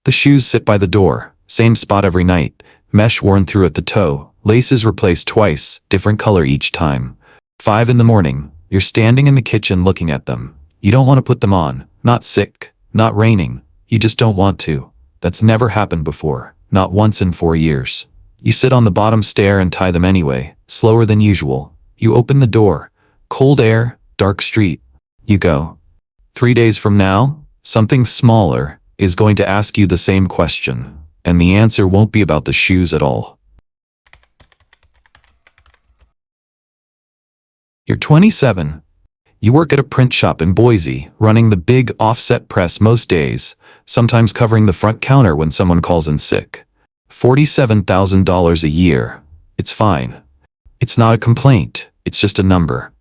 The shoes sit by the door, same spot every night, mesh worn through at the toe, laces replaced twice, different color each time. 5 in the morning, you're standing in the kitchen looking at them. You don't want to put them on, not sick, not raining, you just don't want to. That's never happened before, not once in 4 years. You sit on the bottom stair and tie them anyway, slower than usual. You open the door, cold air, dark street. You go. 3 days from now, something smaller is going to ask you the same question, and the answer won't be about the shoes at all. You're 27. You work at a print shop in Boise, running the big offset press most days, sometimes covering the front counter when someone calls in sick. $47,000 a year. It's fine. It's not a complaint, it's just a number.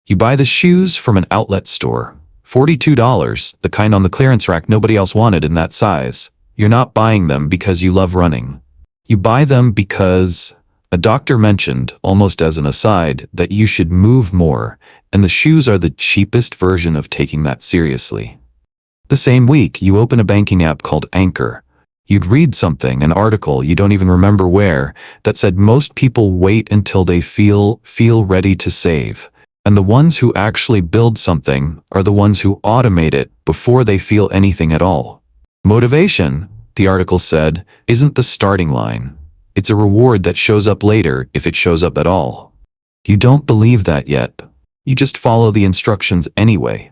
You buy the shoes from an outlet store. $42, the kind on the clearance rack nobody else wanted in that size. You're not buying them because you love running. You buy them because a doctor mentioned, almost as an aside, that you should move more, and the shoes are the cheapest version of taking that seriously. The same week, you open a banking app called Anchor. You'd read something, an article you don't even remember where, that said most people wait until they feel ready to save. And the ones who actually build something are the ones who automate it before they feel anything at all. Motivation, the article said, isn't the starting line. It's a reward that shows up later if it shows up at all. You don't believe that yet. You just follow the instructions anyway.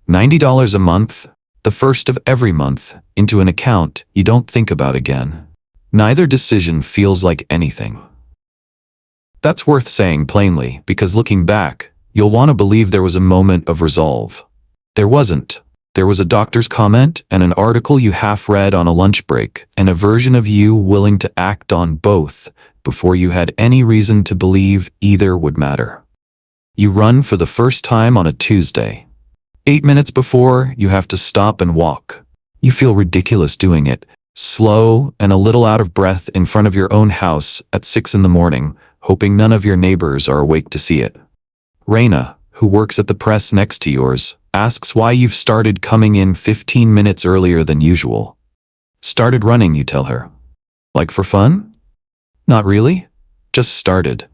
$90 a month, the first of every month, into an account you don't think about again. Neither decision feels like anything. That's worth saying plainly, because looking back, you'll want to believe there was a moment of resolve. There wasn't. There was a doctor's comment and an article you half read on a lunch break, and a version of you willing to act on both before you had any reason to believe either would matter. You run for the first time on a Tuesday. 8 minutes before, you have to stop and walk. You feel ridiculous doing it, slow and a little out of breath in front of your own house at 6 in the morning, hoping none of your neighbors are awake to see it. Raina, who works at the press next to yours, asks why you've started coming in 15 minutes earlier than usual. Started running, you tell her. Like for fun? Not really. Just started.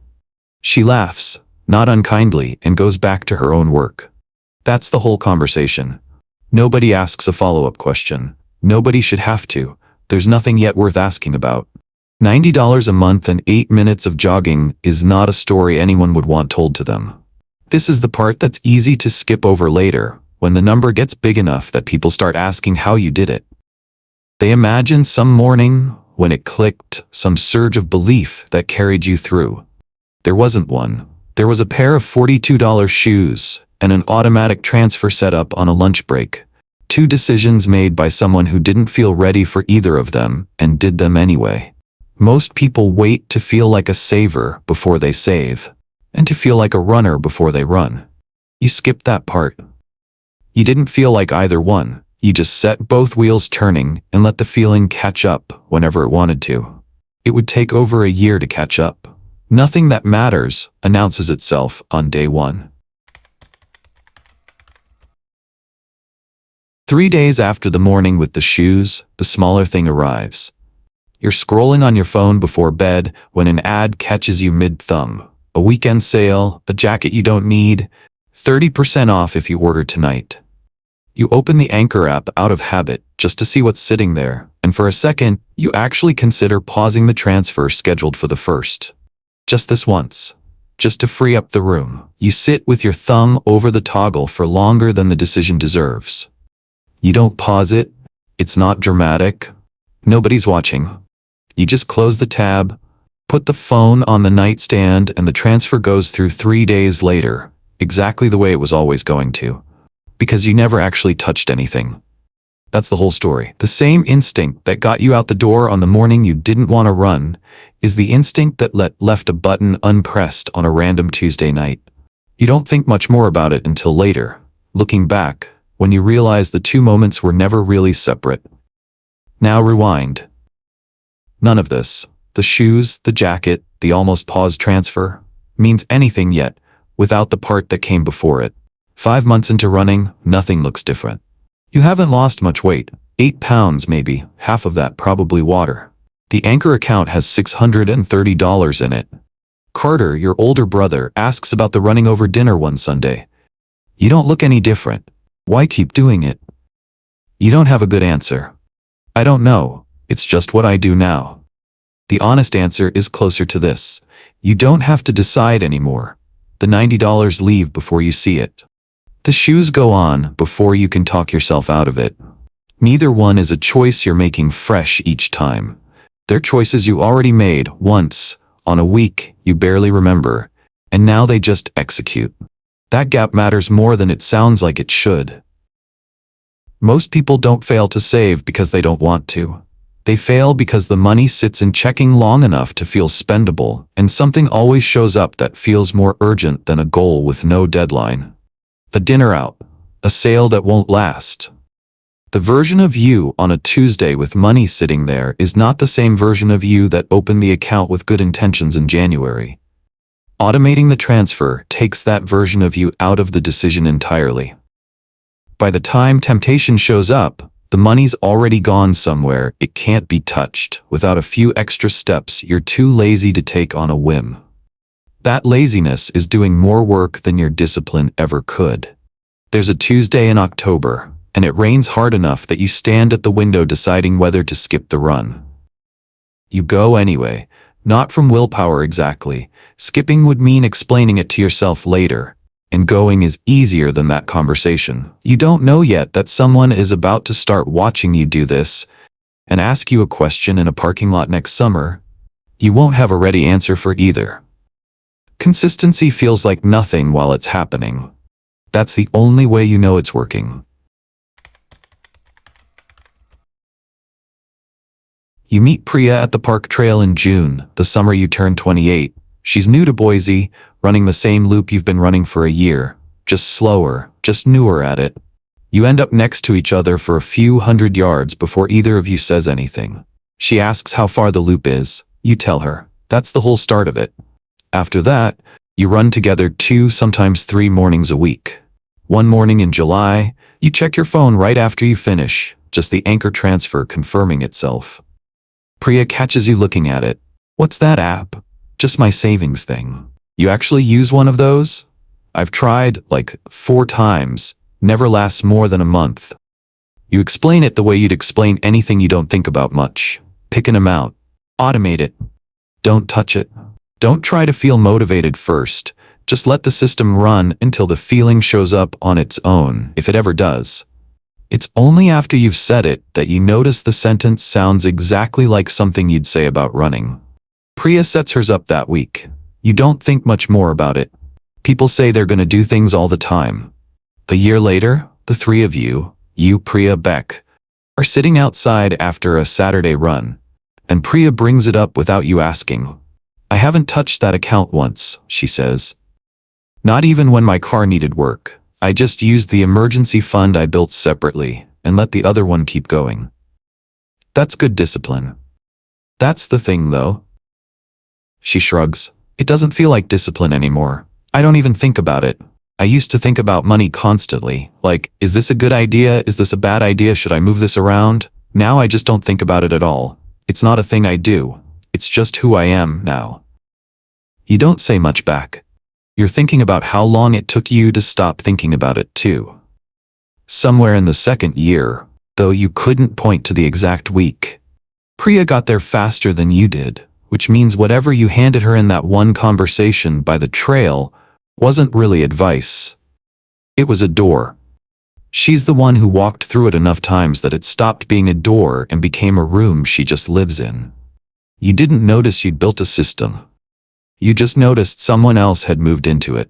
She laughs, not unkindly, and goes back to her own work. That's the whole conversation. Nobody asks a follow-up question. Nobody should have to. There's nothing yet worth asking about. $90 a month and 8 minutes of jogging is not a story anyone would want told to them. This is the part that's easy to skip over later, when the number gets big enough that people start asking how you did it. They imagine some morning when it clicked, some surge of belief that carried you through. There wasn't one. There was a pair of $42 shoes and an automatic transfer set up on a lunch break. 2 decisions made by someone who didn't feel ready for either of them and did them anyway. Most people wait to feel like a saver before they save, and to feel like a runner before they run. You skipped that part. You didn't feel like either one. You just set both wheels turning and let the feeling catch up whenever it wanted to. It would take over a year to catch up. Nothing that matters announces itself on day 1. 3 days after the morning with the shoes, the smaller thing arrives. You're scrolling on your phone before bed when an ad catches you mid-thumb. A weekend sale, a jacket you don't need, 30% off if you order tonight. You open the Anchor app out of habit just to see what's sitting there, and for a second, you actually consider pausing the transfer scheduled for the 1st. Just this once. Just to free up the room. You sit with your thumb over the toggle for longer than the decision deserves. You don't pause it. It's not dramatic. Nobody's watching. You just close the tab, put the phone on the nightstand, and the transfer goes through 3 days later, exactly the way it was always going to. Because you never actually touched anything. That's the whole story. The same instinct that got you out the door on the morning you didn't want to run is the instinct that left a button unpressed on a random Tuesday night. You don't think much more about it until later, looking back, when you realize the 2 moments were never really separate. Now rewind. None of this, the shoes, the jacket, the almost paused transfer, means anything yet, without the part that came before it. 5 months into running, nothing looks different. You haven't lost much weight, 8 pounds maybe, half of that probably water. The Anchor account has $630 in it. Carter, your older brother, asks about the running over dinner one Sunday. You don't look any different. Why keep doing it? You don't have a good answer. I don't know, it's just what I do now. The honest answer is closer to this. You don't have to decide anymore. The $90 leave before you see it. The shoes go on before you can talk yourself out of it. Neither one is a choice you're making fresh each time. They're choices you already made once, on a week you barely remember, and now they just execute. That gap matters more than it sounds like it should. Most people don't fail to save because they don't want to. They fail because the money sits in checking long enough to feel spendable, and something always shows up that feels more urgent than a goal with no deadline. A dinner out, a sale that won't last. The version of you on a Tuesday with money sitting there is not the same version of you that opened the account with good intentions in January. Automating the transfer takes that version of you out of the decision entirely. By the time temptation shows up, the money's already gone somewhere it can't be touched. Without a few extra steps, you're too lazy to take on a whim. That laziness is doing more work than your discipline ever could. There's a Tuesday in October, and it rains hard enough that you stand at the window deciding whether to skip the run. You go anyway, not from willpower exactly. Skipping would mean explaining it to yourself later, and going is easier than that conversation. You don't know yet that someone is about to start watching you do this and ask you a question in a parking lot next summer. You won't have a ready answer for either. Consistency feels like nothing while it's happening. That's the only way you know it's working. You meet Priya at the park trail in June, the summer you turn 28. She's new to Boise, running the same loop you've been running for a year, just slower, just newer at it. You end up next to each other for a few hundred yards before either of you says anything. She asks how far the loop is. You tell her. That's the whole start of it. After that, you run together 2, sometimes 3 mornings a week. One morning in July, you check your phone right after you finish, just the Anchor transfer confirming itself. Priya catches you looking at it. What's that app? Just my savings thing. You actually use one of those? I've tried, like, 4 times. Never lasts more than a month. You explain it the way you'd explain anything you don't think about much. Pick an amount. Automate it. Don't touch it. Don't try to feel motivated first. Just let the system run until the feeling shows up on its own, if it ever does. It's only after you've said it that you notice the sentence sounds exactly like something you'd say about running. Priya sets hers up that week. You don't think much more about it. People say they're going to do things all the time. A year later, the 3 of you, Priya, Beck, are sitting outside after a Saturday run, and Priya brings it up without you asking. I haven't touched that account once, she says. Not even when my car needed work. I just used the emergency fund I built separately and let the other one keep going. That's good discipline. That's the thing, though. She shrugs. It doesn't feel like discipline anymore. I don't even think about it. I used to think about money constantly. Like, is this a good idea? Is this a bad idea? Should I move this around? Now I just don't think about it at all. It's not a thing I do. It's just who I am now. You don't say much back. You're thinking about how long it took you to stop thinking about it too. Somewhere in the 2nd year, though you couldn't point to the exact week. Priya got there faster than you did, which means whatever you handed her in that one conversation by the trail wasn't really advice. It was a door. She's the one who walked through it enough times that it stopped being a door and became a room she just lives in. You didn't notice you'd built a system. You just noticed someone else had moved into it.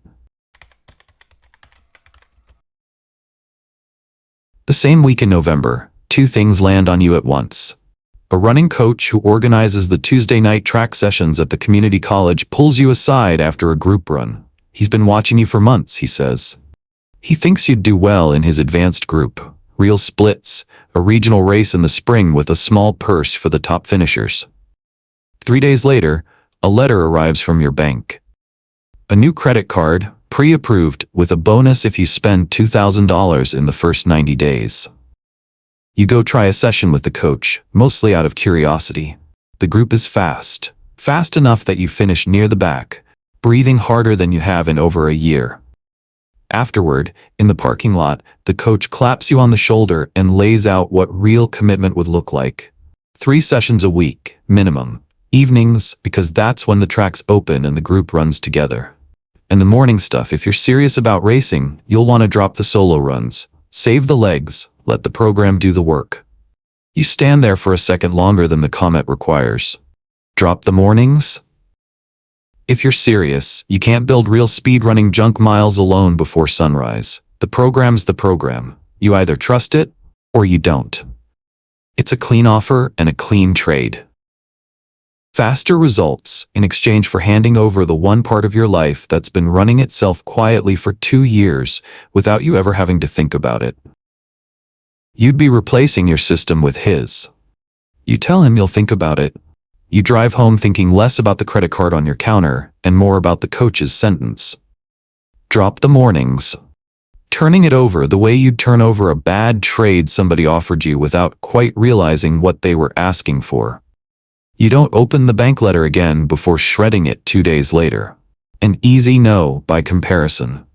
The same week in November, 2 things land on you at once. A running coach who organizes the Tuesday night track sessions at the community college pulls you aside after a group run. He's been watching you for months, he says. He thinks you'd do well in his advanced group. Real splits, a regional race in the spring with a small purse for the top finishers. 3 days later, a letter arrives from your bank. A new credit card, pre-approved, with a bonus if you spend $2,000 in the first 90 days. You go try a session with the coach, mostly out of curiosity. The group is fast. Fast enough that you finish near the back, breathing harder than you have in over a year. Afterward, in the parking lot, the coach claps you on the shoulder and lays out what real commitment would look like. 3 sessions a week, minimum. Evenings, because that's when the track's open and the group runs together. And the morning stuff, if you're serious about racing, you'll want to drop the solo runs. Save the legs, let the program do the work. You stand there for a second longer than the comment requires. Drop the mornings? If you're serious, you can't build real speedrunning junk miles alone before sunrise. The program's the program. You either trust it, or you don't. It's a clean offer and a clean trade. Faster results in exchange for handing over the one part of your life that's been running itself quietly for 2 years without you ever having to think about it. You'd be replacing your system with his. You tell him you'll think about it. You drive home thinking less about the credit card on your counter and more about the coach's sentence. Drop the mornings. Turning it over the way you'd turn over a bad trade somebody offered you without quite realizing what they were asking for. You don't open the bank letter again before shredding it 2 days later. An easy no by comparison.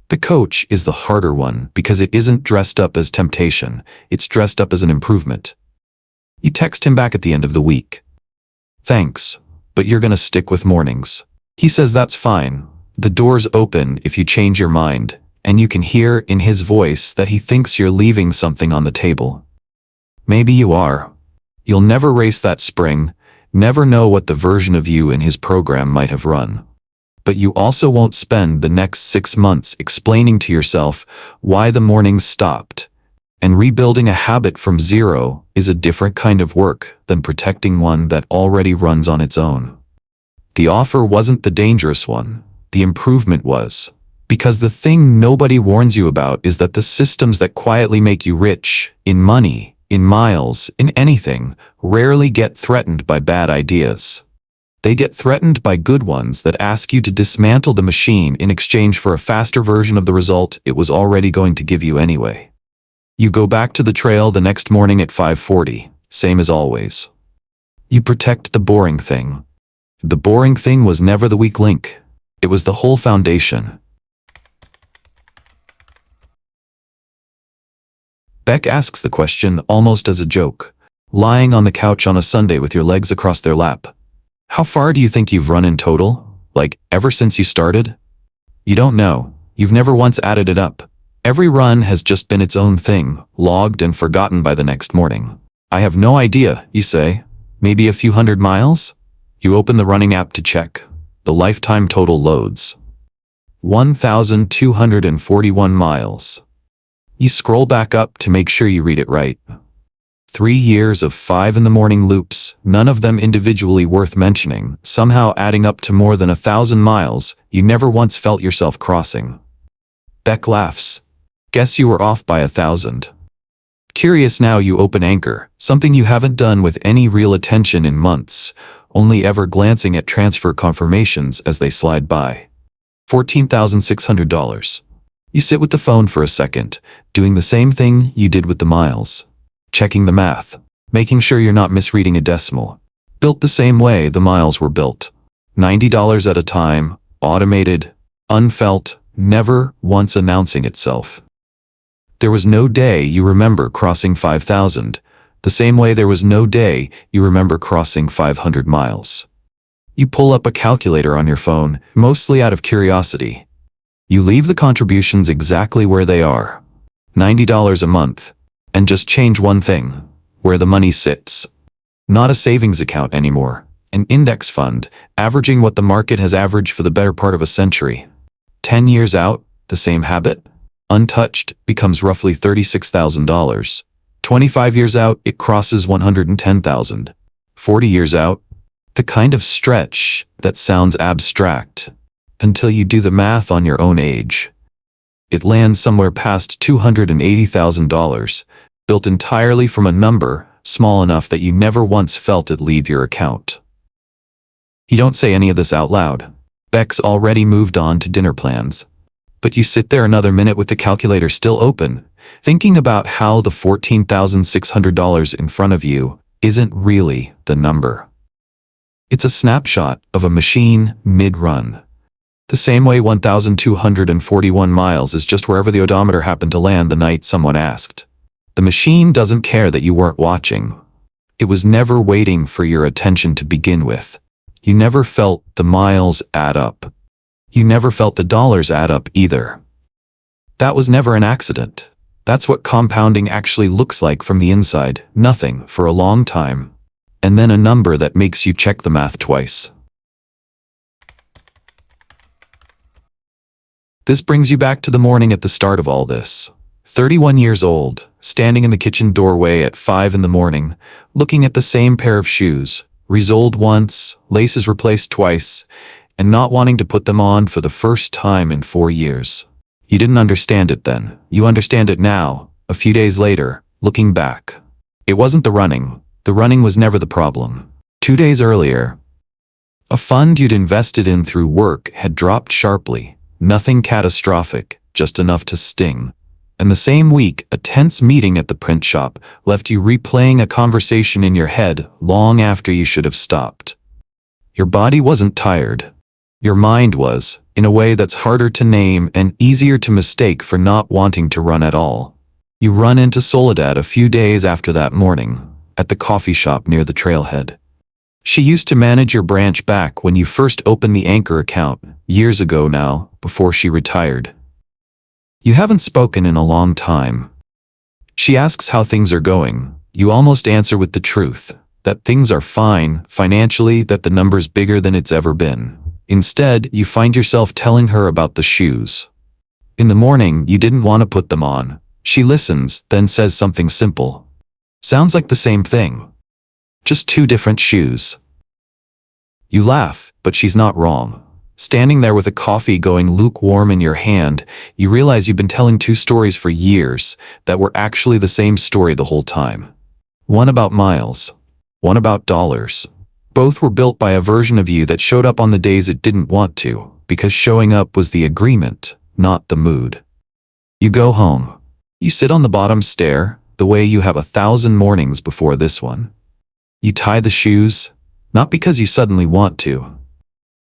The coach is the harder one because it isn't dressed up as temptation, it's dressed up as an improvement. You text him back at the end of the week. Thanks, but you're gonna stick with mornings. He says that's fine. The door's open if you change your mind, and you can hear in his voice that he thinks you're leaving something on the table. Maybe you are. You'll never race that spring, never know what the version of you in his program might have run. But you also won't spend the next 6 months explaining to yourself why the mornings stopped. And rebuilding a habit from zero is a different kind of work than protecting one that already runs on its own. The offer wasn't the dangerous one, the improvement was. Because the thing nobody warns you about is that the systems that quietly make you rich, in money, in miles, in anything, rarely get threatened by bad ideas. They get threatened by good ones that ask you to dismantle the machine in exchange for a faster version of the result it was already going to give you anyway. You go back to the trail the next morning at 5:40, same as always. You protect the boring thing. The boring thing was never the weak link. It was the whole foundation. Beck asks the question almost as a joke, lying on the couch on a Sunday with your legs across their lap. How far do you think you've run in total? Like, ever since you started? You don't know. You've never once added it up. Every run has just been its own thing, logged and forgotten by the next morning. I have no idea, you say. Maybe a few 100 miles? You open the running app to check. The lifetime total loads. 1,241 miles. You scroll back up to make sure you read it right. 3 years of 5 in the morning loops, none of them individually worth mentioning, somehow adding up to more than 1,000 miles you never once felt yourself crossing. Beck laughs. Guess you were off by 1,000. Curious now you open Anchor, something you haven't done with any real attention in months, only ever glancing at transfer confirmations as they slide by. $14,600. You sit with the phone for a second, doing the same thing you did with the miles. Checking the math, making sure you're not misreading a decimal. Built the same way the miles were built. $90 at a time, automated, unfelt, never once announcing itself. There was no day you remember crossing 5,000, the same way there was no day you remember crossing 500 miles. You pull up a calculator on your phone, mostly out of curiosity. You leave the contributions exactly where they are, $90 a month, and just change one thing, where the money sits. Not a savings account anymore, an index fund, averaging what the market has averaged for the better part of a century. 10 years out, the same habit, untouched, becomes roughly $36,000. 25 years out, it crosses $110,000. 40 years out, the kind of stretch that sounds abstract, until you do the math on your own age. It lands somewhere past $280,000, built entirely from a number small enough that you never once felt it leave your account. You don't say any of this out loud. Beck's already moved on to dinner plans. But you sit there another minute with the calculator still open, thinking about how the $14,600 in front of you isn't really the number. It's a snapshot of a machine mid-run. The same way 1,241 miles is just wherever the odometer happened to land the night someone asked. The machine doesn't care that you weren't watching. It was never waiting for your attention to begin with. You never felt the miles add up. You never felt the dollars add up either. That was never an accident. That's what compounding actually looks like from the inside. Nothing for a long time. And then a number that makes you check the math twice. This brings you back to the morning at the start of all this. 31 years old, standing in the kitchen doorway at 5 in the morning, looking at the same pair of shoes, resoled once, laces replaced twice, and not wanting to put them on for the first time in 4 years. You didn't understand it then. You understand it now, a few days later, looking back. It wasn't the running. The running was never the problem. 2 days earlier, a fund you'd invested in through work had dropped sharply. Nothing catastrophic, just enough to sting. And the same week, a tense meeting at the print shop left you replaying a conversation in your head long after you should have stopped. Your body wasn't tired. Your mind was, in a way that's harder to name and easier to mistake for not wanting to run at all. You run into Soledad a few days after that morning, at the coffee shop near the trailhead. She used to manage your branch back when you first opened the Anchor account, years ago now, before she retired. You haven't spoken in a long time. She asks how things are going. You almost answer with the truth, that things are fine, financially, that the number's bigger than it's ever been. Instead, you find yourself telling her about the shoes. In the morning, you didn't want to put them on. She listens, then says something simple. Sounds like the same thing. Just 2 different shoes. You laugh, but she's not wrong. Standing there with a coffee going lukewarm in your hand, you realize you've been telling 2 stories for years that were actually the same story the whole time. One about miles, one about dollars. Both were built by a version of you that showed up on the days it didn't want to, because showing up was the agreement, not the mood. You go home. You sit on the bottom stair, the way you have 1,000 mornings before this one. You tie the shoes, not because you suddenly want to.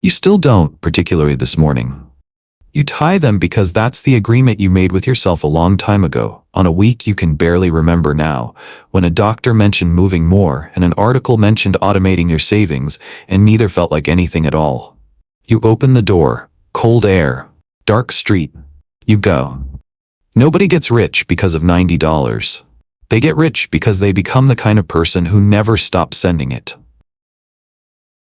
You still don't, particularly this morning. You tie them because that's the agreement you made with yourself a long time ago, on a week you can barely remember now, when a doctor mentioned moving more and an article mentioned automating your savings, and neither felt like anything at all. You open the door, cold air, dark street. You go. Nobody gets rich because of $90. They get rich because they become the kind of person who never stops sending it.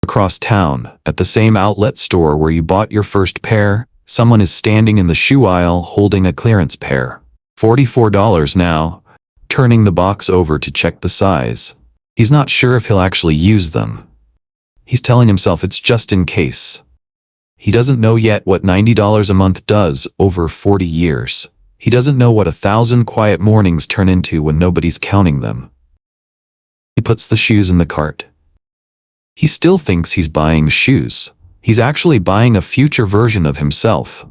Across town, at the same outlet store where you bought your first pair, someone is standing in the shoe aisle holding a clearance pair. $44 now, turning the box over to check the size. He's not sure if he'll actually use them. He's telling himself it's just in case. He doesn't know yet what $90 a month does over 40 years. He doesn't know what 1,000 quiet mornings turn into when nobody's counting them. He puts the shoes in the cart. He still thinks he's buying shoes. He's actually buying a future version of himself,